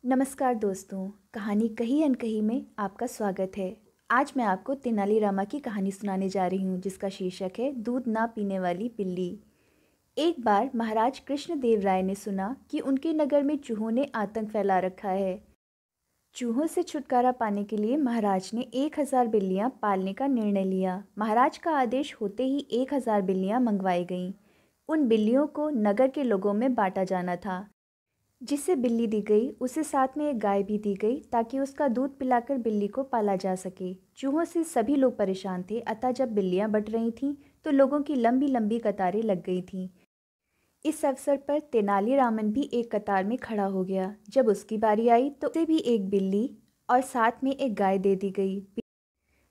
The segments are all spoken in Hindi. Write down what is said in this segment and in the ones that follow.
नमस्कार दोस्तों, कहानी कही अनकही में आपका स्वागत है। आज मैं आपको तेनालीरामा की कहानी सुनाने जा रही हूँ जिसका शीर्षक है दूध ना पीने वाली बिल्ली। एक बार महाराज कृष्णदेव राय ने सुना कि उनके नगर में चूहों ने आतंक फैला रखा है। चूहों से छुटकारा पाने के लिए महाराज ने 1000 बिल्लियाँ पालने का निर्णय लिया। महाराज का आदेश होते ही 1000 बिल्लियाँ मंगवाई गईं। उन बिल्लियों को नगर के लोगों में बांटा जाना था। जिसे बिल्ली दी गई उसे साथ में एक गाय भी दी गई ताकि उसका दूध पिलाकर बिल्ली को पाला जा सके। चूहों से सभी लोग परेशान थे, अतः जब बिल्लियां बंट रही थीं तो लोगों की लंबी लंबी कतारें लग गई थीं। इस अवसर पर तेनालीरामन भी एक कतार में खड़ा हो गया। जब उसकी बारी आई तो उसे भी एक बिल्ली और साथ में एक गाय दे दी गई।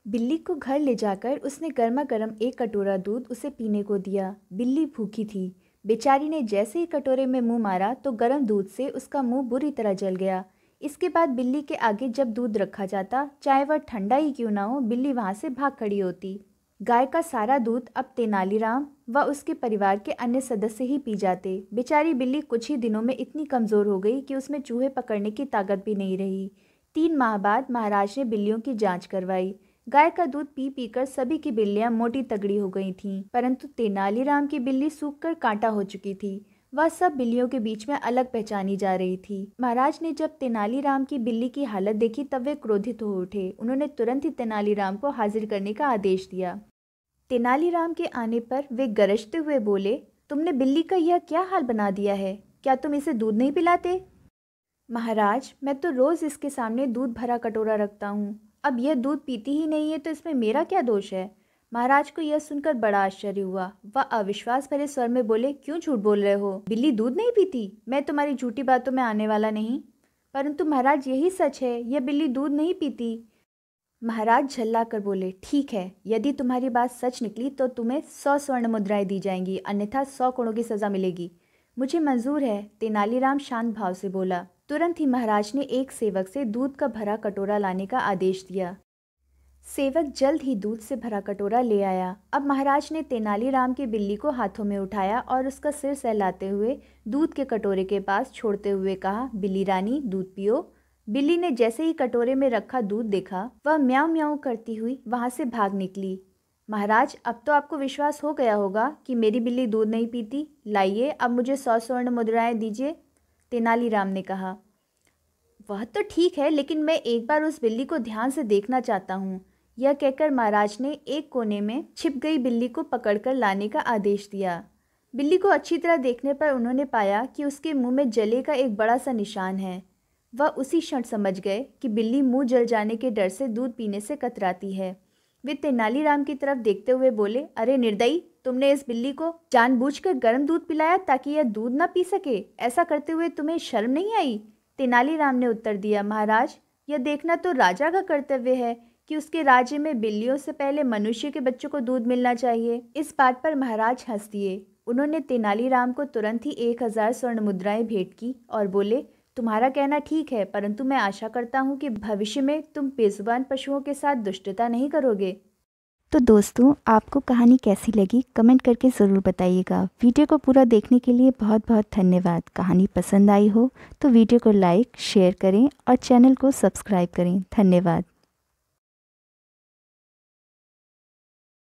बिल्ली को घर ले जाकर उसने गर्मा गर्म एक कटोरा दूध उसे पीने को दिया। बिल्ली भूखी थी। बेचारी ने जैसे ही कटोरे में मुंह मारा तो गर्म दूध से उसका मुंह बुरी तरह जल गया। इसके बाद बिल्ली के आगे जब दूध रखा जाता, चाहे वह ठंडा ही क्यों ना हो, बिल्ली वहां से भाग खड़ी होती। गाय का सारा दूध अब तेनालीराम व उसके परिवार के अन्य सदस्य ही पी जाते। बेचारी बिल्ली कुछ ही दिनों में इतनी कमज़ोर हो गई कि उसमें चूहे पकड़ने की ताकत भी नहीं रही। 3 माह बाद महाराज ने बिल्लियों की जांच करवाई। गाय का दूध पी पीकर सभी की बिल्लियां मोटी तगड़ी हो गई थीं, परंतु तेनालीराम की बिल्ली सूखकर कांटा हो चुकी थी। वह सब बिल्लियों के बीच में अलग पहचानी जा रही थी। महाराज ने जब तेनालीराम की बिल्ली की हालत देखी तब वे क्रोधित हो उठे। उन्होंने तुरंत ही तेनालीराम को हाजिर करने का आदेश दिया। तेनालीराम के आने पर वे गरजते हुए बोले, तुमने बिल्ली का यह क्या हाल बना दिया है? क्या तुम इसे दूध नहीं पिलाते? महाराज, मैं तो रोज इसके सामने दूध भरा कटोरा रखता हूँ। अब यह दूध पीती ही नहीं है तो इसमें मेरा क्या दोष है? महाराज को यह सुनकर बड़ा आश्चर्य हुआ। वह अविश्वास भरे स्वर में बोले, क्यों झूठ बोल रहे हो? बिल्ली दूध नहीं पीती? मैं तुम्हारी झूठी बातों में आने वाला नहीं। परंतु महाराज, यही सच है, यह बिल्ली दूध नहीं पीती। महाराज झल्ला कर बोले, ठीक है, यदि तुम्हारी बात सच निकली तो तुम्हें 100 स्वर्ण मुद्राएं दी जाएंगी, अन्यथा 100 कोड़ों की सजा मिलेगी। मुझे मंजूर है, तेनालीराम शांत भाव से बोला। तुरंत ही महाराज ने एक सेवक से दूध का भरा कटोरा लाने का आदेश दिया। सेवक जल्द ही दूध से भरा कटोरा ले आया। अब महाराज ने तेनालीराम की बिल्ली को हाथों में उठाया और उसका सिर सहलाते हुए दूध के कटोरे के पास छोड़ते हुए कहा, बिल्ली रानी, दूध पियो। बिल्ली ने जैसे ही कटोरे में रखा दूध देखा, वह म्याऊं म्याऊं करती हुई वहां से भाग निकली। महाराज, अब तो आपको विश्वास हो गया होगा कि मेरी बिल्ली दूध नहीं पीती। लाइए, अब मुझे 100 स्वर्ण मुद्राएं दीजिए, तेनालीराम ने कहा। वह तो ठीक है, लेकिन मैं एक बार उस बिल्ली को ध्यान से देखना चाहता हूँ। यह कहकर महाराज ने एक कोने में छिप गई बिल्ली को पकड़कर लाने का आदेश दिया। बिल्ली को अच्छी तरह देखने पर उन्होंने पाया कि उसके मुंह में जले का एक बड़ा सा निशान है। वह उसी क्षण समझ गए कि बिल्ली मुंह जल जाने के डर से दूध पीने से कतराती है। वे तेनालीराम की तरफ देखते हुए बोले, अरे निर्दयी, तुमने इस बिल्ली को जानबूझकर गर्म दूध पिलाया ताकि यह दूध न पी सके। ऐसा करते हुए तुम्हें शर्म नहीं आई? तेनालीराम ने उत्तर दिया, महाराज, यह देखना तो राजा का कर्तव्य है कि उसके राज्य में बिल्लियों से पहले मनुष्य के बच्चों को दूध मिलना चाहिए। इस बात पर महाराज हंस दिए। उन्होंने तेनालीराम को तुरंत ही 1000 स्वर्ण मुद्राएं भेंट की और बोले, तुम्हारा कहना ठीक है, परंतु मैं आशा करता हूँ कि भविष्य में तुम बेजुबान पशुओं के साथ दुष्टता नहीं करोगे। तो दोस्तों, आपको कहानी कैसी लगी कमेंट करके ज़रूर बताइएगा। वीडियो को पूरा देखने के लिए बहुत बहुत धन्यवाद। कहानी पसंद आई हो तो वीडियो को लाइक, शेयर करें और चैनल को सब्सक्राइब करें। धन्यवाद।